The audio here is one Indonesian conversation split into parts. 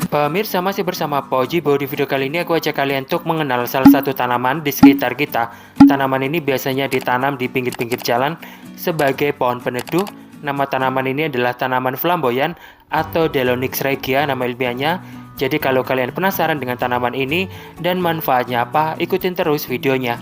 Pemirsa, masih bersama Pojibo. Di video kali ini aku ajak kalian untuk mengenal salah satu tanaman di sekitar kita. Tanaman ini biasanya ditanam di pinggir-pinggir jalan sebagai pohon peneduh. Nama tanaman ini adalah tanaman flamboyan atau Delonyx regia nama ilmiahnya. Jadi kalau kalian penasaran dengan tanaman ini dan manfaatnya apa, ikutin terus videonya.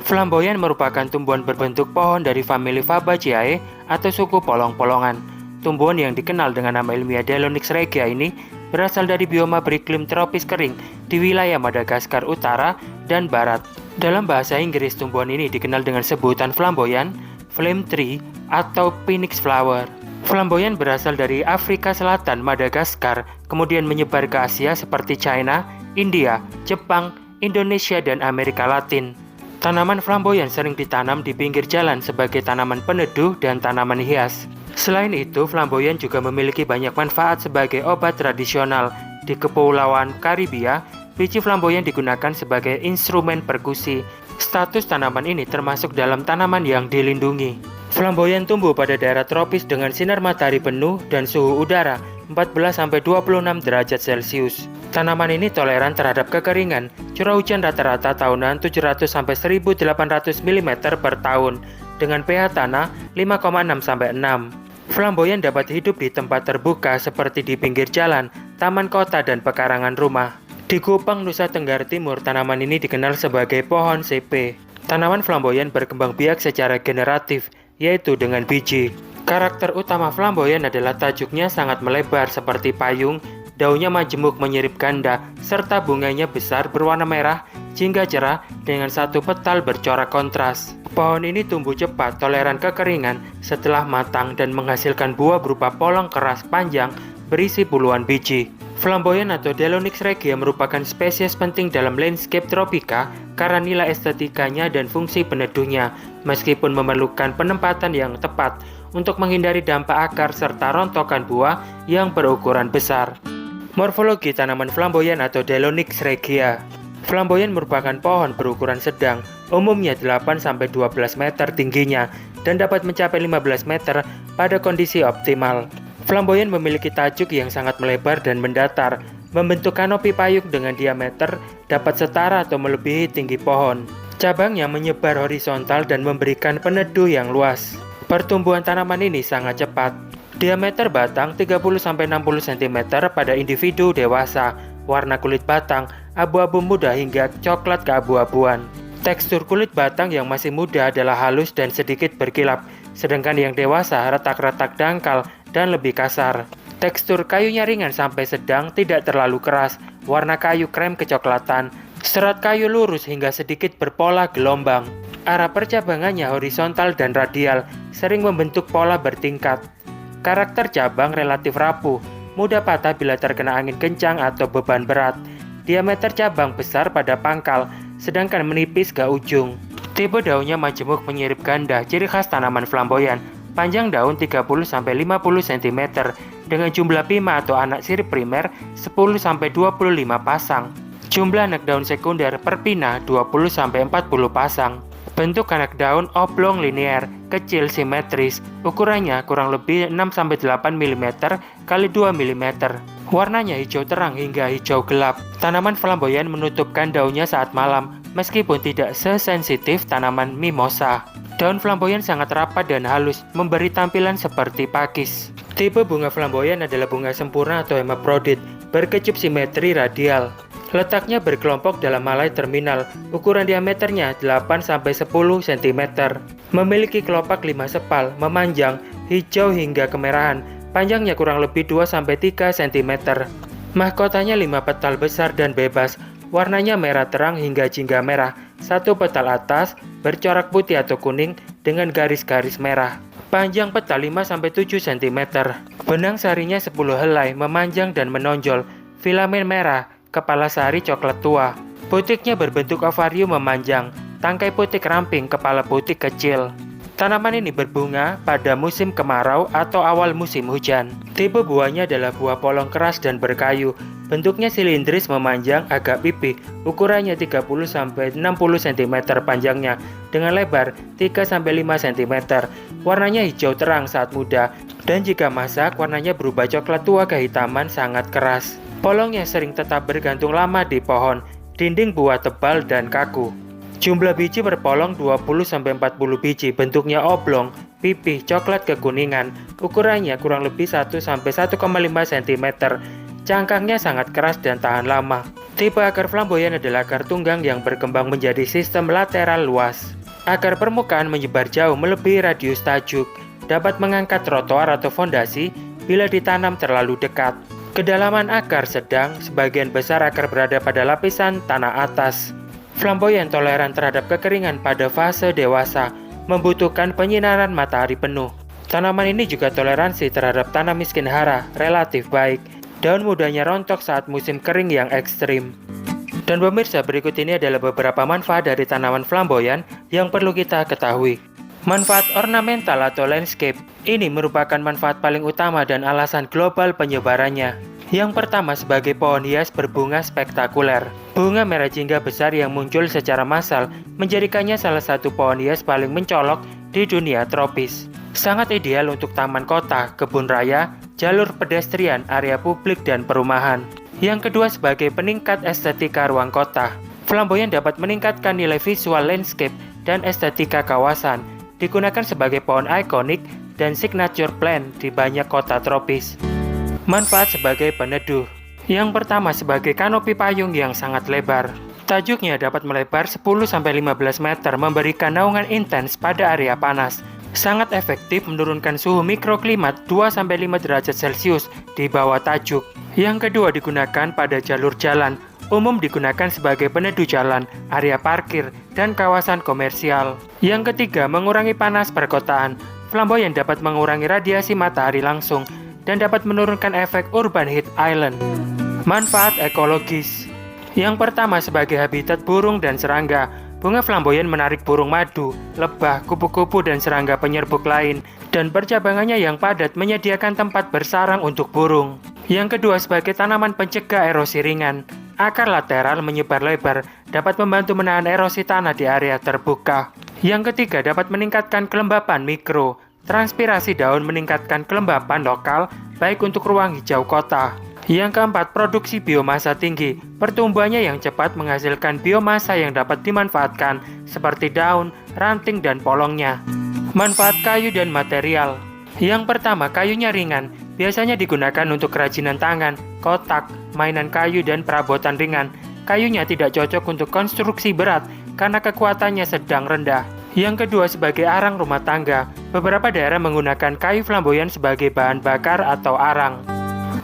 Flamboyan merupakan tumbuhan berbentuk pohon dari famili Fabaceae atau suku polong-polongan. Tumbuhan yang dikenal dengan nama ilmiah Delonyx regia ini berasal dari bioma beriklim tropis kering di wilayah Madagaskar Utara dan Barat. Dalam bahasa Inggris, tumbuhan ini dikenal dengan sebutan flamboyan, flame tree, atau phoenix flower. Flamboyan berasal dari Afrika Selatan, Madagaskar, kemudian menyebar ke Asia seperti China, India, Jepang, Indonesia, dan Amerika Latin. Tanaman flamboyan sering ditanam di pinggir jalan sebagai tanaman peneduh dan tanaman hias. Selain itu, flamboyan juga memiliki banyak manfaat sebagai obat tradisional. Di Kepulauan Karibia, biji flamboyan digunakan sebagai instrumen perkusi. Status tanaman ini termasuk dalam tanaman yang dilindungi. Flamboyan tumbuh pada daerah tropis dengan sinar matahari penuh dan suhu udara 14-26 derajat Celcius. Tanaman ini toleran terhadap kekeringan. Curah hujan rata-rata tahunan 700-1800 mm per tahun dengan pH tanah 5,6-6. Flamboyan dapat hidup di tempat terbuka seperti di pinggir jalan, taman kota, dan pekarangan rumah. Di Kupang, Nusa Tenggara Timur, tanaman ini dikenal sebagai pohon CP. Tanaman flamboyan berkembang biak secara generatif, yaitu dengan biji. Karakter utama flamboyan adalah tajuknya sangat melebar seperti payung, daunnya majemuk menyirip ganda, serta bunganya besar berwarna merah jingga cerah dengan satu petal bercorak kontras. Pohon ini tumbuh cepat, toleran kekeringan setelah matang dan menghasilkan buah berupa polong keras panjang berisi puluhan biji. Flamboyan atau Delonyx regia merupakan spesies penting dalam landscape tropika karena nilai estetikanya dan fungsi peneduhnya, meskipun memerlukan penempatan yang tepat untuk menghindari dampak akar serta rontokan buah yang berukuran besar. Morfologi tanaman flamboyan atau Delonyx regia. Flamboyan merupakan pohon berukuran sedang, umumnya 8-12 meter tingginya dan dapat mencapai 15 meter pada kondisi optimal. Flamboyan memiliki tajuk yang sangat melebar dan mendatar, membentuk kanopi payung dengan diameter dapat setara atau melebihi tinggi pohon. Cabangnya menyebar horizontal dan memberikan peneduh yang luas. Pertumbuhan tanaman ini sangat cepat. Diameter batang 30-60 cm pada individu dewasa. Warna kulit batang abu-abu muda hingga coklat keabu-abuan. Tekstur kulit batang yang masih muda adalah halus dan sedikit berkilap, sedangkan yang dewasa retak-retak dangkal dan lebih kasar. Tekstur kayunya ringan sampai sedang, tidak terlalu keras. Warna kayu krem kecoklatan. Serat kayu lurus hingga sedikit berpola gelombang. Arah percabangannya horizontal dan radial, sering membentuk pola bertingkat. Karakter cabang relatif rapuh, mudah patah bila terkena angin kencang atau beban berat. Diameter cabang besar pada pangkal, sedangkan menipis ke ujung. Tipe daunnya majemuk menyirip ganda, ciri khas tanaman flamboyan. Panjang daun 30-50 cm dengan jumlah pima atau anak sirip primer 10-25 pasang. Jumlah anak daun sekunder per pina 20-40 pasang. Bentuk anak daun oblong linear, kecil simetris, ukurannya kurang lebih 6-8 mm x 2 mm. Warnanya hijau terang hingga hijau gelap. Tanaman flamboyan menutupkan daunnya saat malam, meskipun tidak sesensitif tanaman mimosa. Daun flamboyan sangat rapat dan halus, memberi tampilan seperti pakis. Tipe bunga flamboyan adalah bunga sempurna atau hermaprodit, berkecup simetri radial. Letaknya berkelompok dalam malai terminal, ukuran diameternya 8-10 cm. Memiliki kelopak 5 sepal, memanjang, hijau hingga kemerahan, panjangnya kurang lebih 2-3 cm. Mahkotanya 5 petal besar dan bebas, warnanya merah terang hingga jingga merah, satu petal atas bercorak putih atau kuning dengan garis-garis merah. Panjang petal 5-7 cm. Benang sarinya 10 helai, memanjang dan menonjol, filamen merah, kepala sari coklat tua. Putiknya berbentuk ovarium memanjang, tangkai putik ramping, kepala putik kecil. Tanaman ini berbunga pada musim kemarau atau awal musim hujan. Tipe buahnya adalah buah polong keras dan berkayu. Bentuknya silindris memanjang agak pipih, ukurannya 30-60 cm panjangnya, dengan lebar 3-5 cm. Warnanya hijau terang saat muda, dan jika masak warnanya berubah coklat tua kehitaman sangat keras. Polongnya sering tetap bergantung lama di pohon, dinding buah tebal dan kaku. Jumlah biji per polong 20-40 biji, bentuknya oblong, pipih, coklat kekuningan, ukurannya kurang lebih 1-1,5 cm. Cangkangnya sangat keras dan tahan lama. Tipe akar flamboyan adalah akar tunggang yang berkembang menjadi sistem lateral luas. Akar permukaan menyebar jauh melebihi radius tajuk, dapat mengangkat trotoar atau fondasi bila ditanam terlalu dekat. Kedalaman akar sedang, sebagian besar akar berada pada lapisan tanah atas. Flamboyan toleran terhadap kekeringan pada fase dewasa, membutuhkan penyinaran matahari penuh. Tanaman ini juga toleransi terhadap tanah miskin hara, relatif baik. Daun mudanya rontok saat musim kering yang ekstrim. Dan pemirsa, berikut ini adalah beberapa manfaat dari tanaman flamboyan yang perlu kita ketahui. Manfaat ornamental atau landscape. Ini merupakan manfaat paling utama dan alasan global penyebarannya. Yang pertama, sebagai pohon hias berbunga spektakuler. Bunga merah jingga besar yang muncul secara massal menjadikannya salah satu pohon hias paling mencolok di dunia tropis. Sangat ideal untuk taman kota, kebun raya, jalur pedestrian, area publik, dan perumahan. Yang kedua, sebagai peningkat estetika ruang kota. Flamboyan dapat meningkatkan nilai visual landscape dan estetika kawasan. Digunakan sebagai pohon ikonik dan signature plant di banyak kota tropis. Manfaat sebagai peneduh. Yang pertama, sebagai kanopi payung yang sangat lebar. Tajuknya dapat melebar 10-15 meter, memberikan naungan intens pada area panas. Sangat efektif menurunkan suhu mikroklimat 2-5 derajat Celcius di bawah tajuk. Yang kedua, digunakan pada jalur jalan. Umum digunakan sebagai peneduh jalan, area parkir, dan kawasan komersial. Yang ketiga, mengurangi panas perkotaan. Flamboyan dapat mengurangi radiasi matahari langsung dan dapat menurunkan efek urban heat island. Manfaat ekologis. Yang pertama, sebagai habitat burung dan serangga. Bunga flamboyan menarik burung madu, lebah, kupu-kupu, dan serangga penyerbuk lain, dan percabangannya yang padat menyediakan tempat bersarang untuk burung. Yang kedua, sebagai tanaman pencegah erosi ringan. Akar lateral menyebar lebar, dapat membantu menahan erosi tanah di area terbuka. Yang ketiga, dapat meningkatkan kelembapan mikro. Transpirasi daun meningkatkan kelembapan lokal, baik untuk ruang hijau kota. Yang keempat, produksi biomasa tinggi. Pertumbuhannya yang cepat menghasilkan biomasa yang dapat dimanfaatkan, seperti daun, ranting, dan polongnya. Manfaat kayu dan material. Yang pertama, kayunya ringan. Biasanya digunakan untuk kerajinan tangan, kotak, mainan kayu, dan perabotan ringan. Kayunya tidak cocok untuk konstruksi berat, karena kekuatannya sedang rendah. Yang kedua, sebagai arang rumah tangga. Beberapa daerah menggunakan kayu flamboyan sebagai bahan bakar atau arang.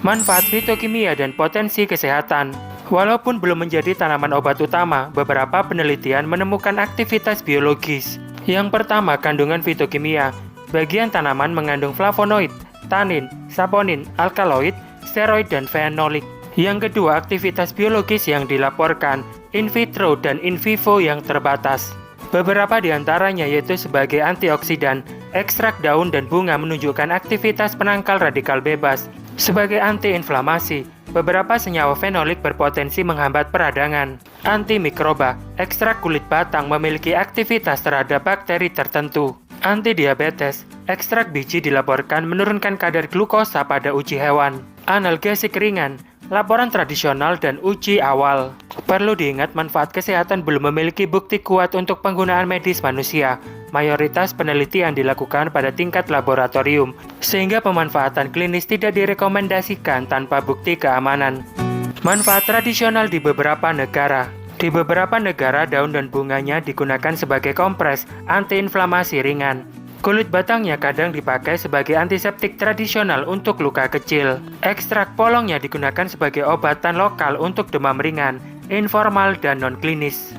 Manfaat fitokimia dan potensi kesehatan. Walaupun belum menjadi tanaman obat utama, beberapa penelitian menemukan aktivitas biologis. Yang pertama, kandungan fitokimia. Bagian tanaman mengandung flavonoid, tanin, saponin, alkaloid, steroid, dan fenolik. Yang kedua, aktivitas biologis yang dilaporkan, in vitro dan in vivo yang terbatas. Beberapa di antaranya yaitu sebagai antioksidan, ekstrak daun dan bunga menunjukkan aktivitas penangkal radikal bebas. Sebagai antiinflamasi, beberapa senyawa fenolik berpotensi menghambat peradangan. Antimikroba, ekstrak kulit batang memiliki aktivitas terhadap bakteri tertentu. Antidiabetes, ekstrak biji dilaporkan menurunkan kadar glukosa pada uji hewan. Analgesik ringan, laporan tradisional dan uji awal. Perlu diingat, manfaat kesehatan belum memiliki bukti kuat untuk penggunaan medis manusia. Mayoritas penelitian dilakukan pada tingkat laboratorium, sehingga pemanfaatan klinis tidak direkomendasikan tanpa bukti keamanan. Manfaat tradisional di beberapa negara. Di beberapa negara, daun dan bunganya digunakan sebagai kompres antiinflamasi ringan. Kulit batangnya kadang dipakai sebagai antiseptik tradisional untuk luka kecil. Ekstrak polongnya digunakan sebagai obatan lokal untuk demam ringan, informal, dan non-klinis.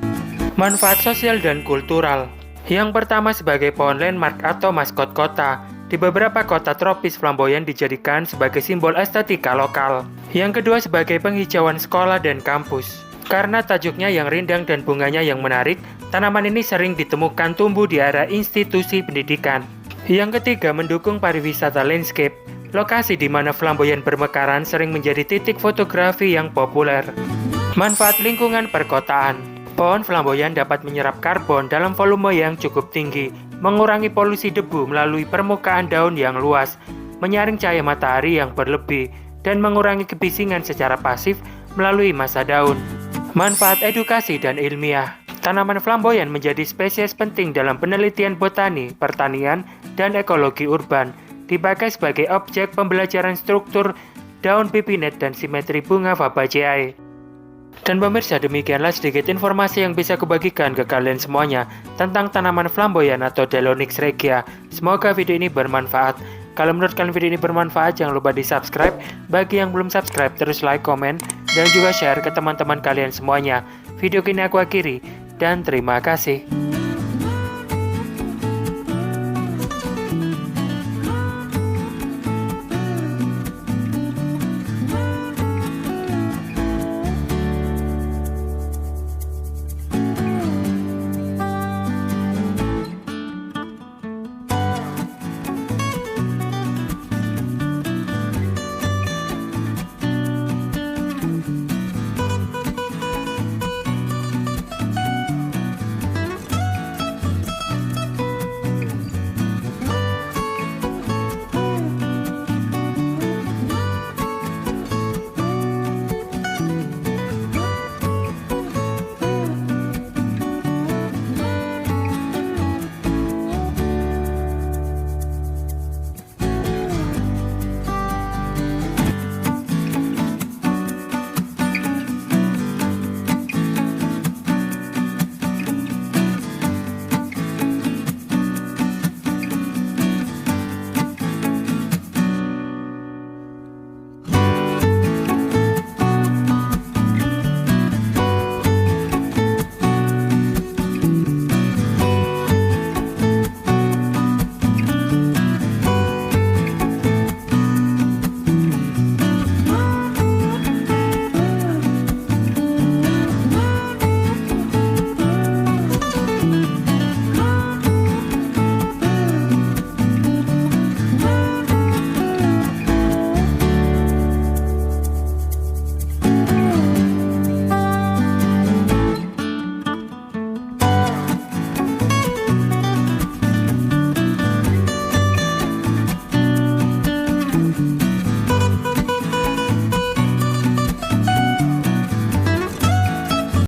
Manfaat sosial dan kultural. Yang pertama, sebagai pohon landmark atau maskot kota. Di beberapa kota tropis, flamboyan dijadikan sebagai simbol estetika lokal. Yang kedua, sebagai penghijauan sekolah dan kampus. Karena tajuknya yang rindang dan bunganya yang menarik, tanaman ini sering ditemukan tumbuh di area institusi pendidikan. Yang ketiga, mendukung pariwisata landscape. Lokasi di mana flamboyan bermekaran sering menjadi titik fotografi yang populer. Manfaat lingkungan perkotaan. Pohon flamboyan dapat menyerap karbon dalam volume yang cukup tinggi, mengurangi polusi debu melalui permukaan daun yang luas, menyaring cahaya matahari yang berlebih, dan mengurangi kebisingan secara pasif melalui masa daun. Manfaat edukasi dan ilmiah. Tanaman flamboyan menjadi spesies penting dalam penelitian botani, pertanian, dan ekologi urban. Dipakai sebagai objek pembelajaran struktur daun pipinet dan simetri bunga Fabaceae. Dan pemirsa, demikianlah sedikit informasi yang bisa kubagikan ke kalian semuanya tentang tanaman flamboyan atau Delonyx regia. Semoga video ini bermanfaat. Kalau menurut kalian video ini bermanfaat, jangan lupa di subscribe. Bagi yang belum subscribe, terus like, komen, dan juga share ke teman-teman kalian semuanya. Video ini aku akhiri, dan terima kasih.